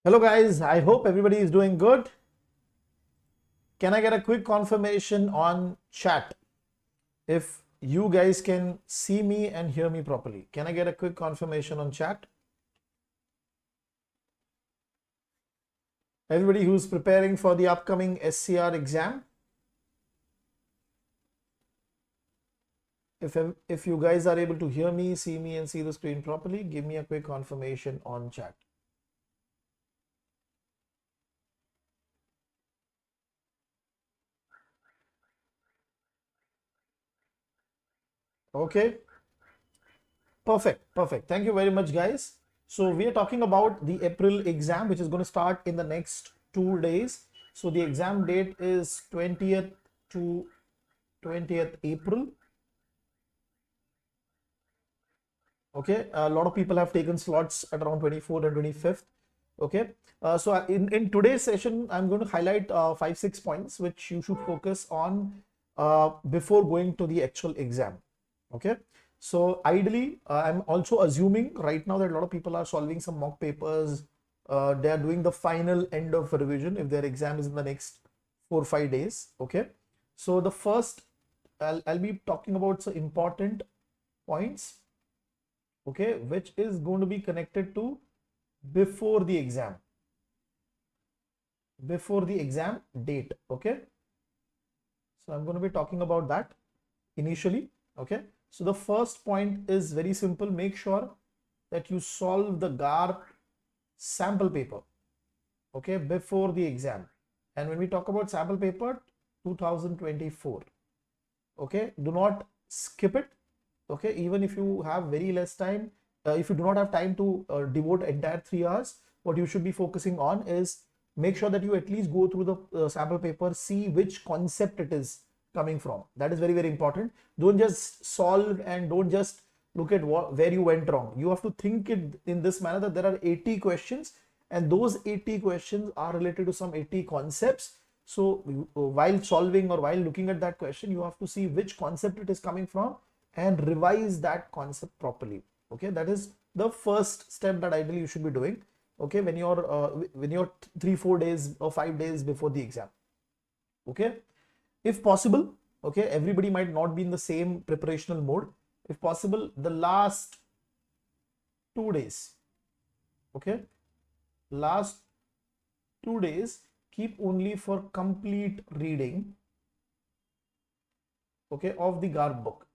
Hello guys, I hope everybody is doing good. Can I get a quick confirmation on chat if you guys can see me and hear me properly? Can I get a quick confirmation on chat? Everybody who's preparing for the upcoming SCR exam, if you guys are able to hear me, see me and see the screen properly, give me a quick confirmation on chat. Okay, perfect. Thank you very much, guys. So we are talking about the April exam, which is going to start in the next 2 days. So the exam date is 20th to 20th April. Okay, a lot of people have taken slots at around 24th and 25th. Okay, so in today's session, I'm going to highlight 5-6 points which you should focus on before going to the actual exam. Okay, so ideally, I'm also assuming right now that a lot of people are solving some mock papers. They are doing the final end of revision if their exam is in the next 4-5 days. Okay, so the first, I'll be talking about some important points. Okay, which is going to be connected to before the exam date. Okay, so I'm going to be talking about that initially. Okay, so the first point is very simple. Make sure that you solve the GAR sample paper, okay, before the exam. And when we talk about sample paper 2024, okay, do not skip it. Okay, even if you have very less time, if you do not have time to devote entire 3 hours, what you should be focusing on is make sure that you at least go through the sample paper, see which concept it is coming from. That is very, very important. Don't just solve and don't just look at where you went wrong. You have to think it in this manner that there are 80 questions and those 80 questions are related to some 80 concepts. So while solving or while looking at that question, you have to see which concept it is coming from and revise that concept properly. Okay, that is the first step that ideally you should be doing. Okay, when you're 3-4 days or 5 days before the exam. Okay, if possible, okay, everybody might not be in the same preparational mode. If possible, the last 2 days, okay, last 2 days, keep only for complete reading, okay, of the GAR book.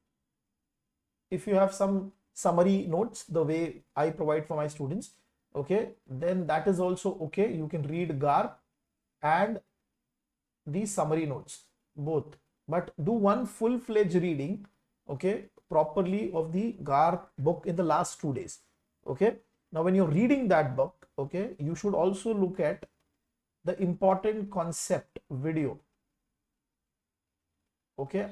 If you have some summary notes the way I provide for my students, okay, then that is also okay. You can read GAR and the summary notes both, but do one full-fledged reading, okay, properly of the GAR book in the last 2 days. Okay, now when you're reading that book, okay, you should also look at the important concept video. Okay,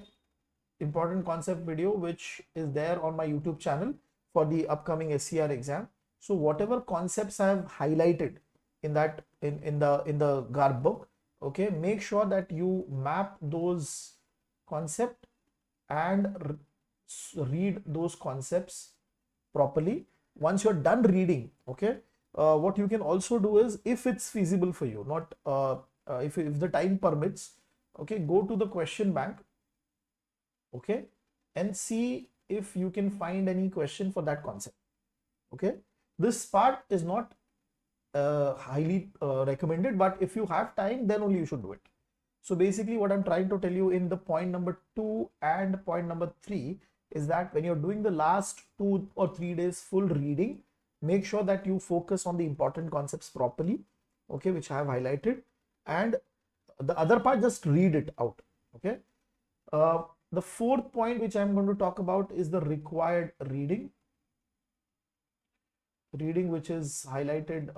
important concept video which is there on my YouTube channel for the upcoming SCR exam. So whatever concepts I have highlighted in that in the GAR book, okay, make sure that you map those concept and read those concepts properly. Once you're done reading, okay, what you can also do is, if it's feasible for you, not if the time permits, okay, go to the question bank, okay, and see if you can find any question for that concept. Okay, this part is not highly recommended, but if you have time, then only you should do it. So basically what I'm trying to tell you in the point number 2 and point number 3 is that when you're doing the last 2 or 3 days full reading, make sure that you focus on the important concepts properly, okay, which I have highlighted, and the other part just read it out. Okay, the fourth point which I'm going to talk about is the required reading which is highlighted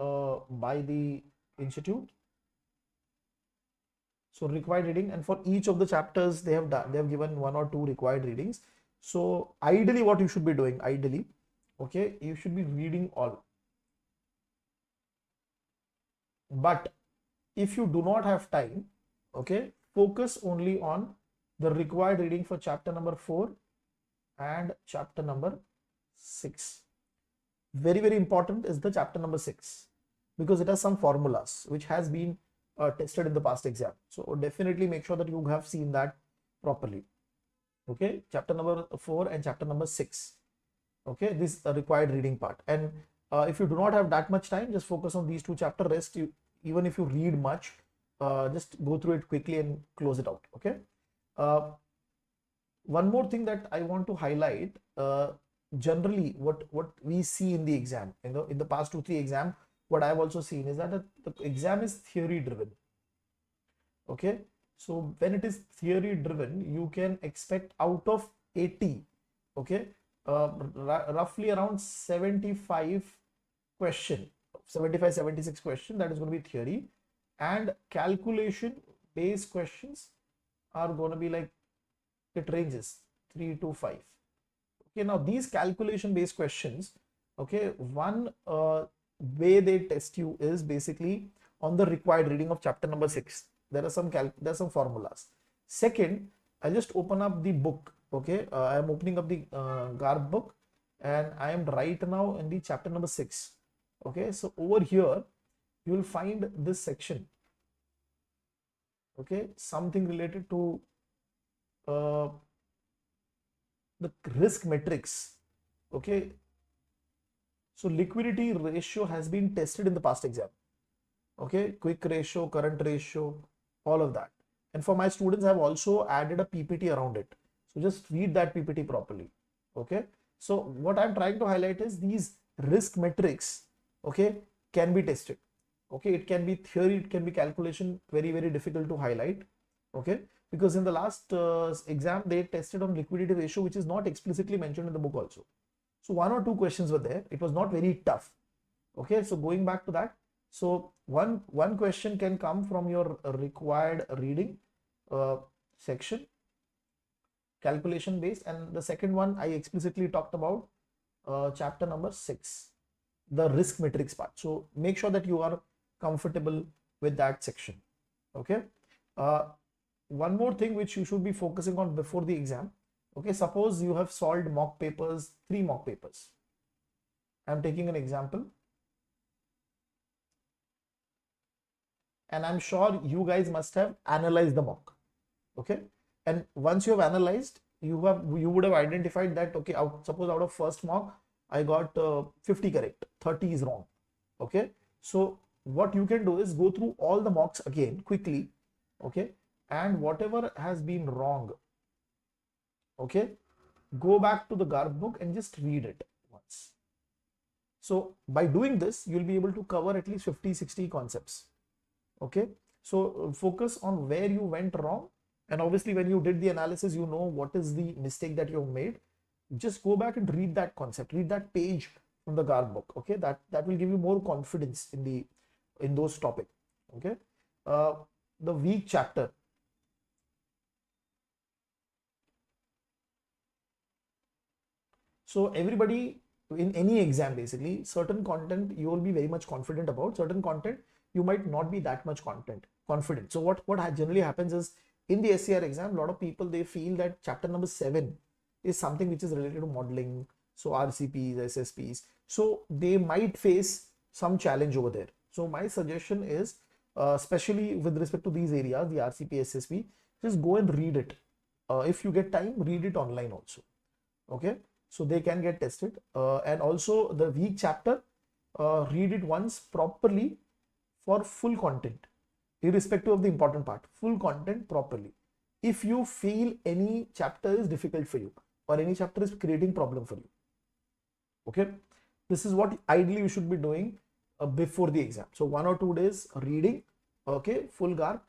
by the institute. So required reading, and for each of the chapters they have given 1 or 2 required readings. So ideally what you should be doing, okay, you should be reading all. But if you do not have time, okay, focus only on the required reading for chapter number 4 and chapter number 6. Very, very important is the chapter number 6. because it has some formulas which has been tested in the past exam. So definitely make sure that you have seen that properly. Okay, chapter number 4 and chapter number 6. Okay, this required reading part. And if you do not have that much time, just focus on these two chapters. Rest, even if you read much, just go through it quickly and close it out. Okay. One more thing that I want to highlight, generally what we see in the exam, in the past 2-3 exam, what I've also seen is that the exam is theory driven. Okay, so when it is theory driven, you can expect out of 80, okay, roughly around 75 question, 76 question, that is going to be theory, and calculation based questions are going to be like, it ranges 3 to 5. Okay, now these calculation based questions, okay, one way they test you is basically on the required reading of chapter number 6. There are some formulas. Second, I'll just open up the book. Okay, I am opening up the GARP book, and I am right now in the chapter number 6. Okay, so over here you will find this section. Okay, something related to the risk metrics. Okay, so liquidity ratio has been tested in the past exam. Okay, quick ratio, current ratio, all of that. And for my students, I have also added a PPT around it. So just read that PPT properly. Okay, so what I'm trying to highlight is these risk metrics, okay, can be tested. Okay, it can be theory, it can be calculation, very, very difficult to highlight. Okay, because in the last exam, they tested on liquidity ratio, which is not explicitly mentioned in the book also. So 1 or 2 questions were there. It was not very tough. Okay, so going back to that, so one question can come from your required reading section, calculation based, and the second one I explicitly talked about chapter number 6, the risk matrix part. So make sure that you are comfortable with that section. Okay, one more thing which you should be focusing on before the exam. Okay, suppose you have solved mock papers, 3 mock papers. I'm taking an example, and I'm sure you guys must have analyzed the mock. Okay, and once you have analyzed, you would have identified that, okay, suppose out of first mock I got 50 correct, 30 is wrong. Okay, so what you can do is go through all the mocks again quickly. Okay, and whatever has been wrong, okay, go back to the GARP book and just read it once. So by doing this, you'll be able to cover at least 50-60 concepts. Okay, so focus on where you went wrong, and obviously when you did the analysis, you know what is the mistake that you've made. Just go back and read that concept, read that page from the GARP book. Okay, that will give you more confidence in those topics. Okay, the weak chapter. So everybody in any exam, basically, certain content you will be very much confident about, certain content you might not be that much confident. So what generally happens is, in the SCR exam, a lot of people, they feel that chapter number 7 is something which is related to modeling, so RCPs, SSPs, so they might face some challenge over there. So my suggestion is, especially with respect to these areas, the RCP, SSP, just go and read it. If you get time, read it online also. Okay, so they can get tested. And also the weak chapter, read it once properly for full content, irrespective of the important part, full content properly. If you feel any chapter is difficult for you, or any chapter is creating problem for you, okay, this is what ideally you should be doing before the exam. So 1 or 2 days reading, okay, full GARP,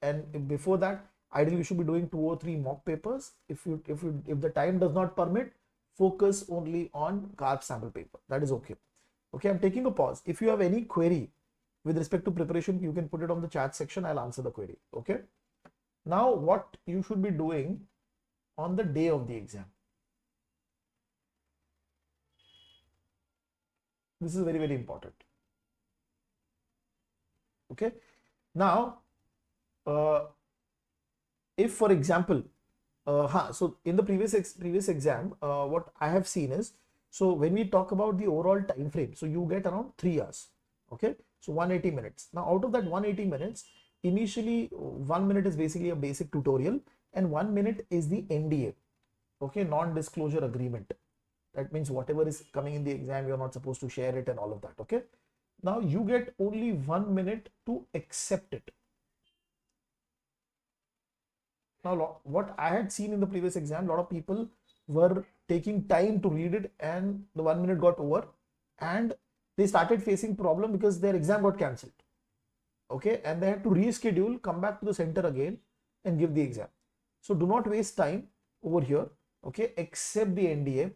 and before that, ideally you should be doing 2 or 3 mock papers. If the time does not permit, focus only on GARP sample paper. That is okay. Okay, I'm taking a pause. If you have any query with respect to preparation, you can put it on the chat section. I'll answer the query. Okay. Now, what you should be doing on the day of the exam. This is very, very important. Okay. Now, if for example, so in the previous exam, what I have seen is, so when we talk about the overall time frame, so you get around 3 hours. Okay, So 180 minutes. Now out of that 180 minutes, initially 1 minute is basically a basic tutorial and 1 minute is the NDA, okay, non-disclosure agreement. That means whatever is coming in the exam, you're not supposed to share it and all of that, okay. Now you get only 1 minute to accept it. Now what I had seen in the previous exam, a lot of people were taking time to read it and the 1 minute got over and they started facing problem because their exam got cancelled, okay, and they had to reschedule, come back to the center again and give the exam. So do not waste time over here, okay, accept the NDA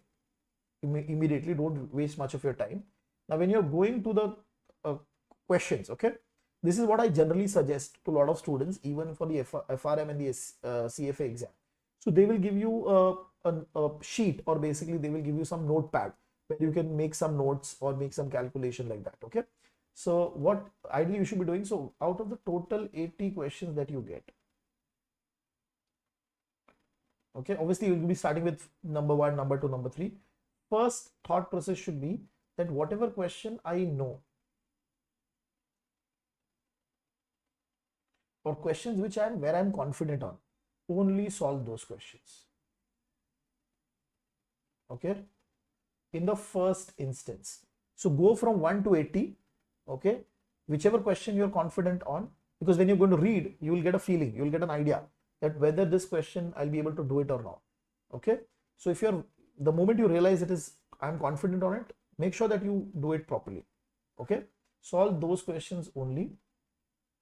immediately, don't waste much of your time. Now when you're going to the questions, okay, this is what I generally suggest to a lot of students, even for the FRM and the CFA exam. So they will give you a sheet, or basically they will give you some notepad where you can make some notes or make some calculation like that, okay. So what ideally you should be doing, so out of the total 80 questions that you get, okay, obviously you will be starting with number 1, number 2, number 3. First thought process should be that whatever question I know, or questions which where I'm confident on, only solve those questions, okay, in the first instance. So go from 1 to 80, okay, whichever question you're confident on, because when you're going to read, you will get a feeling, you'll get an idea that whether this question I'll be able to do it or not, okay. So if the moment you realize it is, I'm confident on it, make sure that you do it properly, okay. Solve those questions only.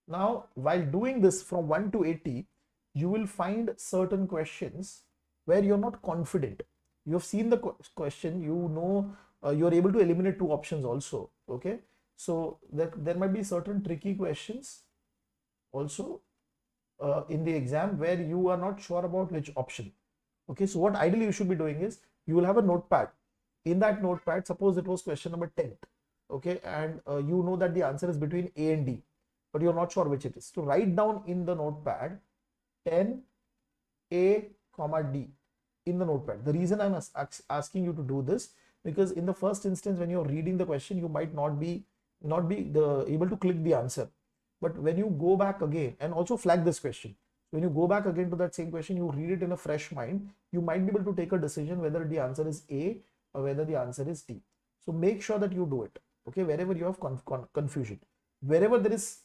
Now while doing this from 1 to 80, you will find certain questions where you're not confident. You have seen the question, you know, you're able to eliminate 2 options also, okay. So there might be certain tricky questions also in the exam where you are not sure about which option, okay. So what ideally you should be doing is, you will have a notepad. In that notepad, suppose it was question number 10, okay, and you know that the answer is between A and D, but you're not sure which it is. So write down in the notepad 10 A, D in the notepad. The reason I'm asking you to do this, because in the first instance when you're reading the question, you might not be able to click the answer, but when you go back again, and also flag this question, when you go back again to that same question, you read it in a fresh mind, you might be able to take a decision whether the answer is A or whether the answer is D. So make sure that you do it, okay, wherever you have confusion, wherever there is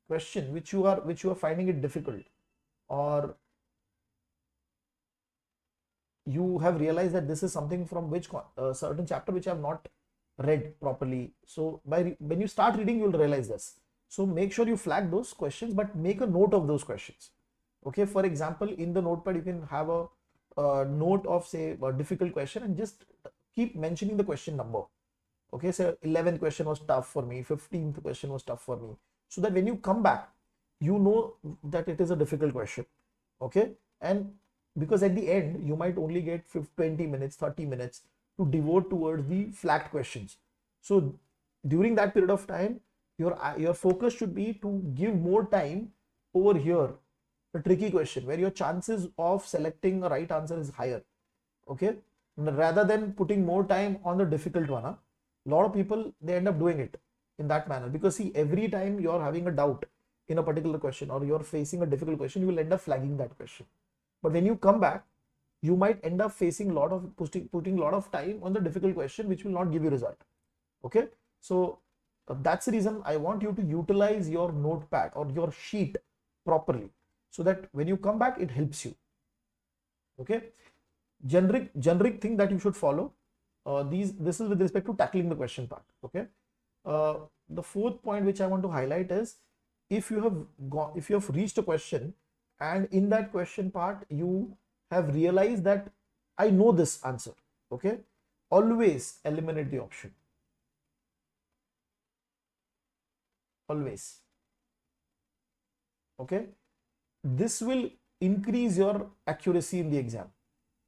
question which you are finding it difficult, or you have realized that this is something from which certain chapter which I have not read properly. So when you start reading, you will realize this. So make sure you flag those questions, but make a note of those questions, okay. For example, in the notepad you can have a note of, say, a difficult question and just keep mentioning the question number, okay. So 11th question was tough for me, 15th question was tough for me, so that when you come back, you know that it is a difficult question, okay. And because at the end you might only get 20 minutes, 30 minutes to devote towards the flagged questions. So during that period of time, your focus should be to give more time over here, a tricky question where your chances of selecting a right answer is higher, okay, rather than putting more time on the difficult one. A lot of people, they end up doing it in that manner, because see, every time you're having a doubt in a particular question or you're facing a difficult question, you will end up flagging that question. But when you come back, you might end up facing putting a lot of time on the difficult question, which will not give you result, okay. So that's the reason I want you to utilize your notepad or your sheet properly, so that when you come back, it helps you, okay. Generic thing that you should follow, this is with respect to tackling the question part, okay. The fourth point which I want to highlight is, if you have reached a question and in that question part you have realized that I know this answer, okay, always eliminate the option, always, okay. This will increase your accuracy in the exam,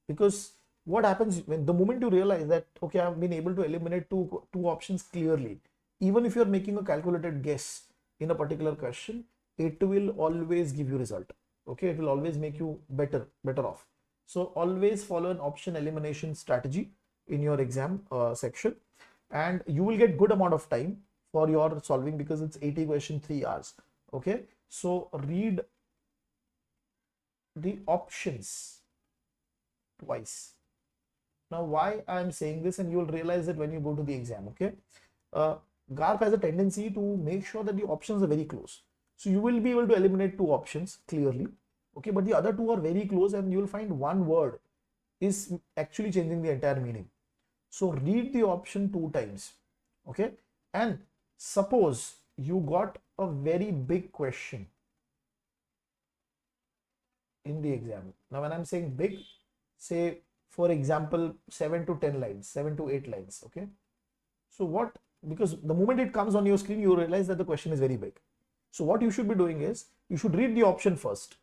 because what happens when the moment you realize that, okay, I've been able to eliminate two options clearly, even if you're making a calculated guess in a particular question, it will always give you result, okay. It will always make you better off. So always follow an option elimination strategy in your exam section, and you will get good amount of time for your solving, because it's 80 question, 3 hours. Okay, so read the options twice. Now, why I'm saying this, and you'll realize it when you go to the exam. Okay, GARP has a tendency to make sure that the options are very close. So you will be able to eliminate 2 options clearly. Okay, but the other 2 are very close, and you'll find one word is actually changing the entire meaning. So read the option 2 times. Okay, and suppose you got a very big question in the exam. Now, when I'm saying big, say for example 7 to 10 lines, 7 to 8 lines. Okay, so what, because the moment it comes on your screen, you realize that the question is very big. So what you should be doing is, you should read the option first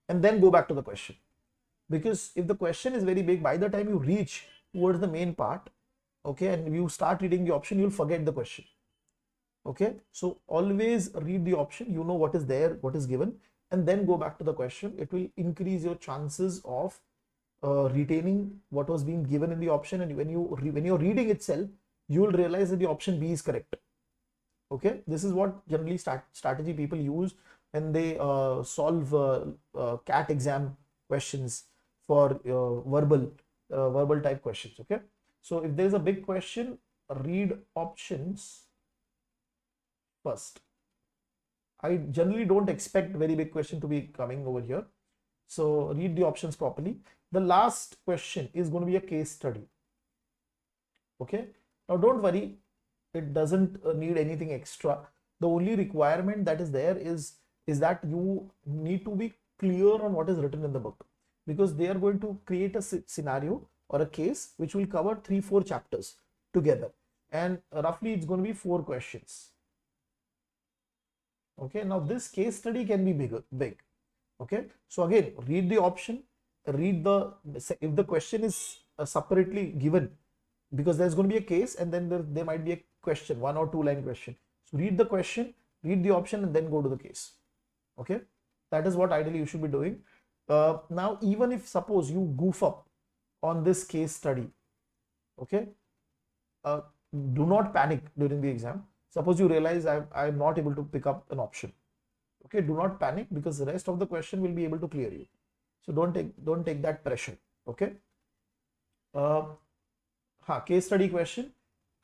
and then go back to the question. Because if the question is very big, by the time you reach towards the main part, okay, and you start reading the option, you'll forget the question. Okay, so always read the option, you know what is there, what is given, and then go back to the question. It will increase your chances of retaining what was being given in the option, and when you're reading itself, you will realize that the option B is correct. Okay, this is what generally strategy people use when they solve CAT exam questions for verbal type questions. Okay, so if there is a big question, read options first. I generally don't expect very big question to be coming over here, so read the options properly. The last question is going to be a case study. Okay, now don't worry, it doesn't need anything extra. The only requirement that is there is that you need to be clear on what is written in the book, because they are going to create a scenario or a case which will cover 3-4 chapters together, and roughly it's going to be 4 questions. Okay, now this case study can be big. Okay, so again, read the option, read if the question is separately given, because there's going to be a case and then there might be a question, 1 or 2 line question. So read the question, read the option, and then go to the case. Okay, that is what ideally you should be doing. Now, even if suppose you goof up on this case study, okay, do not panic during the exam. Suppose you realize I'm not able to pick up an option. Okay, do not panic, because the rest of the question will be able to clear you. So don't take that pressure. Okay. Case study question.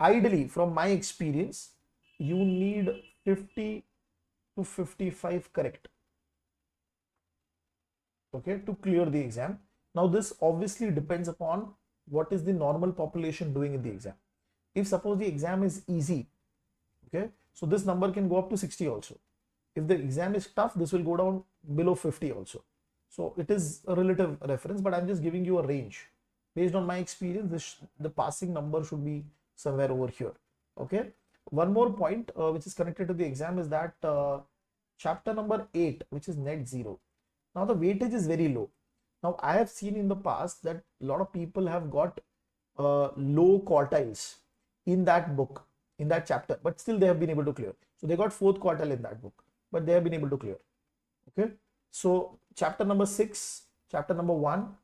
Ideally, from my experience, you need 50 to 55 correct. Okay, to clear the exam. Now, this obviously depends upon what is the normal population doing in the exam. If suppose the exam is easy, okay, so this number can go up to 60 also. If the exam is tough, this will go down below 50 also. So it is a relative reference, but I'm just giving you a range. Based on my experience, the passing number should be somewhere over here. Okay. One more point which is connected to the exam is that chapter number 8, which is net zero. Now the weightage is very low. Now I have seen in the past that a lot of people have got low quartiles in that book, in that chapter, but still they have been able to clear. So they got 4th quartile in that book, but they have been able to clear. Okay. So chapter number 6, chapter number 1,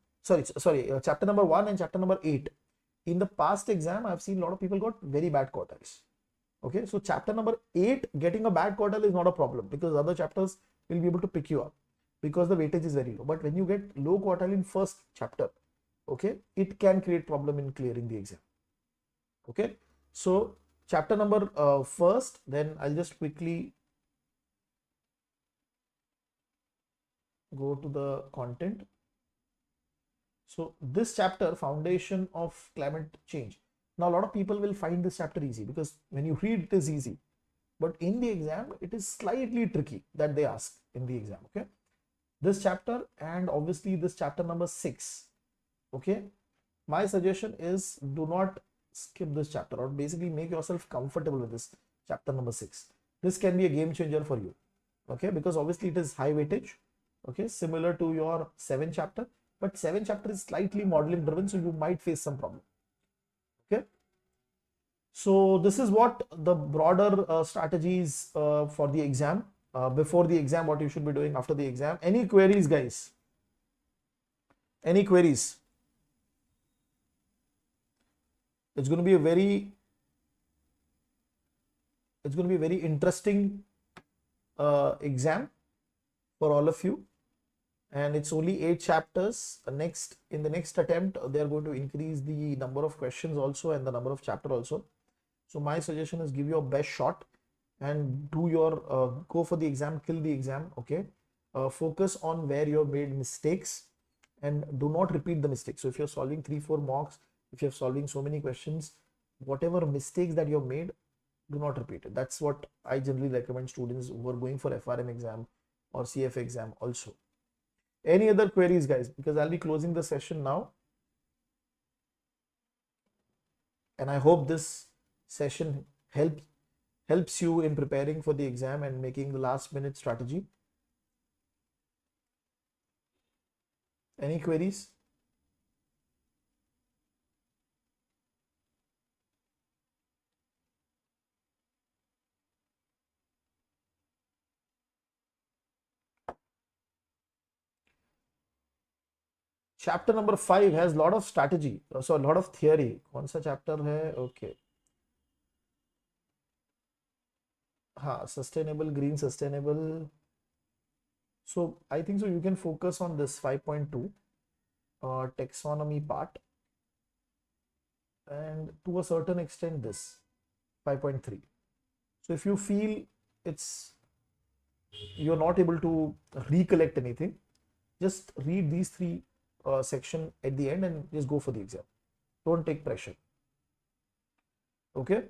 chapter number 1 and chapter number 8. In the past exam, I've seen a lot of people got very bad quartiles. Okay, so chapter number 8, getting a bad quartile is not a problem, because other chapters will be able to pick you up, because the weightage is very low. But when you get low quartile in first chapter, okay, it can create problem in clearing the exam. Okay, so chapter number first, then I'll just quickly go to the content. So this chapter, foundation of climate change. Now a lot of people will find this chapter easy, because when you read it is easy, but in the exam it is slightly tricky that they ask in the exam. Okay, this chapter, and obviously this chapter number 6. Okay, my suggestion is do not skip this chapter, or basically make yourself comfortable with this chapter number 6. This can be a game changer for you. Okay, because obviously it is high weightage. Okay, similar to your 7th chapter, but 7th chapter is slightly modeling driven, so you might face some problem. Okay, so this is what the broader strategies for the exam, before the exam, what you should be doing after the exam. Any queries, guys? Any queries? It's going to be a very It's going to be a very interesting exam for all of you, and it's only 8 chapters. In the next attempt, they are going to increase the number of questions also and the number of chapter also. So my suggestion is give your best shot and do your go for the exam, kill the exam. Okay, focus on where you have made mistakes and do not repeat the mistakes. So if you're solving 3-4 mocks, if you're solving so many questions, whatever mistakes that you have made, do not repeat it. That's what I generally recommend students who are going for FRM exam or CF exam also. Any other queries, guys? Because I'll be closing the session now, and I hope this session helps you in preparing for the exam and making the last minute strategy. Any queries? Chapter number 5 has a lot of strategy, so a lot of theory. कौन सा chapter है? Okay. हाँ, sustainable, green sustainable. So I think so you can focus on this 5.2 taxonomy part, and to a certain extent this 5.3. So if you feel you're not able to recollect anything, just read these 3 section at the end and just go for the exam. Don't take pressure. Okay,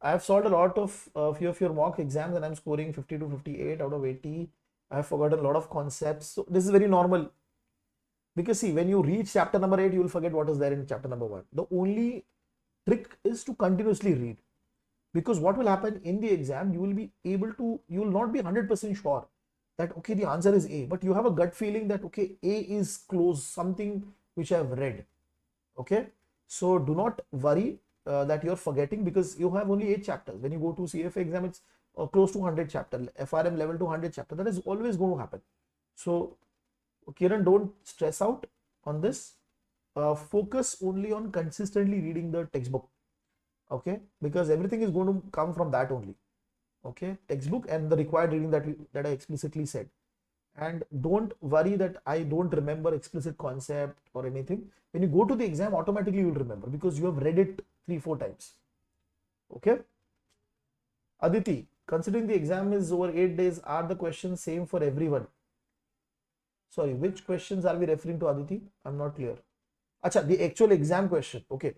I have solved a lot of few of your mock exams and I'm scoring 50 to 58 out of 80. I have forgotten a lot of concepts, so this is very normal, because see, when you reach chapter number 8, you will forget what is there in chapter number 1. The only trick is to continuously read, because what will happen in the exam, you will not be 100% sure that okay, the answer is A, but you have a gut feeling that okay, A is close, something which I have read. Okay, so do not worry that you're forgetting, because you have only 8 chapters. When you go to CF exam, it's close to 100 chapter, FRM level to 100 chapter. That is always going to happen. So Kiran, don't stress out on this. Focus only on consistently reading the textbook. Okay, because everything is going to come from that only. Okay, textbook and the required reading that I explicitly said. And don't worry that I don't remember explicit concept or anything. When you go to the exam, automatically you will remember, because you have read it 3-4 times. Okay, Aditi, considering the exam is over 8 days, are the questions same for everyone? Sorry, which questions are we referring to, Aditi? I'm not clear. Acha, the actual exam question. Okay,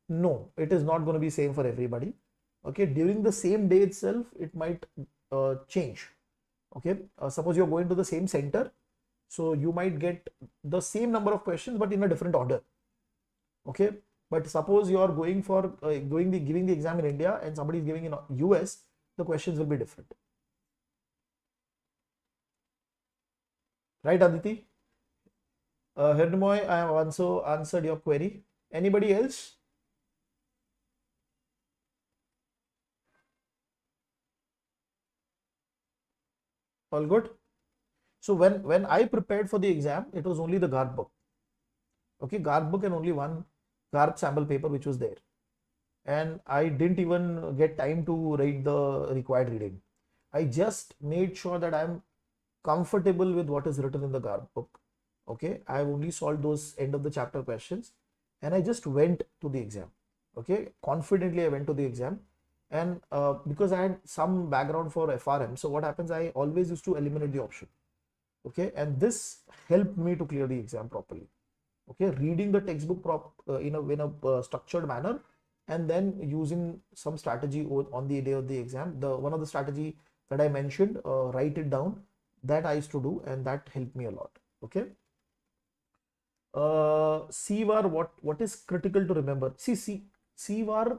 no, it is not going to be same for everybody. Okay, during the same day itself, it might change. Okay, suppose you're going to the same center, so you might get the same number of questions but in a different order. Okay, but suppose you are going for giving the exam in India and somebody is giving in US, the questions will be different. Right, Aditi? Hirnamoy, I have also answered your query. Anybody else? All good? So when I prepared for the exam, it was only the GARB book. Okay, GARB book and only one GARB sample paper which was there. And I didn't even get time to write the required reading. I just made sure that I'm comfortable with what is written in the GARB book. Okay, I've only solved those end of the chapter questions and I just went to the exam. Okay, confidently I went to the exam. And because I had some background for FRM, so what happens, I always used to eliminate the option. Okay, and this helped me to clear the exam properly. Okay, reading the textbook in a structured manner, and then using some strategy on the day of the exam. One of the strategy that I mentioned, write it down, that I used to do, and that helped me a lot. Okay. CVAR, what is critical to remember? See, CVAR,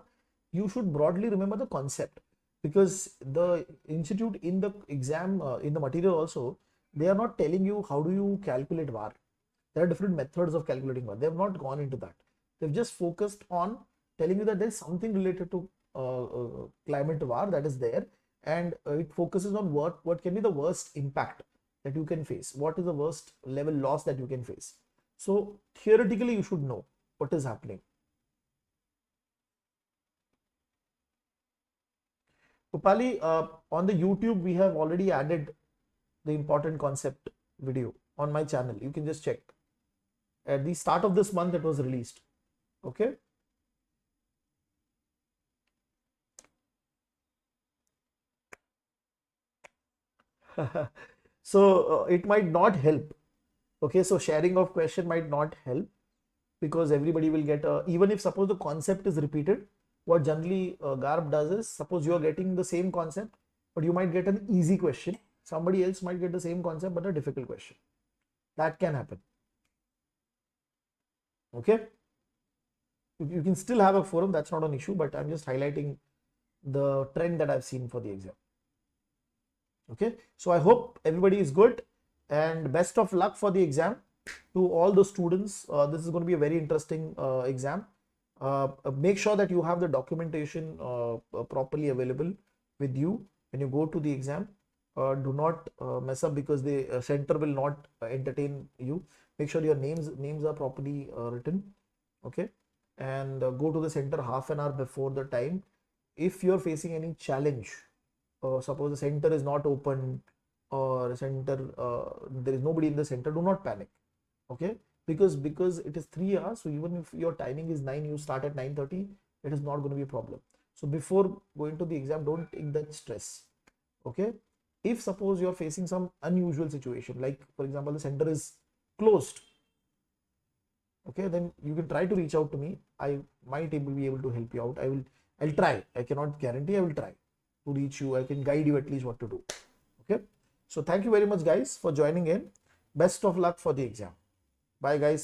you should broadly remember the concept, because the institute in the exam, in the material also, they are not telling you how do you calculate VAR. There are different methods of calculating VAR. They have not gone into that. They've just focused on telling you that there's something related to climate VAR that is there, and it focuses on what can be the worst impact that you can face, what is the worst level loss that you can face. So theoretically, you should know what is happening. Upali, on the YouTube, we have already added the important concept video on my channel. You can just check. At the start of this month, it was released. Okay. So it might not help. Okay. So sharing of question might not help because everybody will get even if suppose the concept is repeated, what generally GARP does is, suppose you are getting the same concept, but you might get an easy question. Somebody else might get the same concept, but a difficult question. That can happen. Okay. You can still have a forum. That's not an issue, but I'm just highlighting the trend that I've seen for the exam. Okay. So I hope everybody is good and best of luck for the exam to all the students. This is going to be a very interesting exam. Make sure that you have the documentation properly available with you when you go to the exam. Do not mess up because the center will not entertain you. Make sure your names are properly written. Okay. And go to the center half an hour before the time. If you're facing any challenge, suppose the center is not open or center there is nobody in the center, do not panic. Okay, because it is 3 hours, so even if your timing is 9, you start at 9:30, it is not going to be a problem. So before going to the exam, don't take that stress. Okay, if suppose you are facing some unusual situation, like for example the center is closed, okay, then you can try to reach out to me. I might be able to help you out. I'll try. I cannot guarantee. I will try to reach you. I can guide you at least what to do. Okay, so thank you very much guys for joining in. Best of luck for the exam. Bye guys.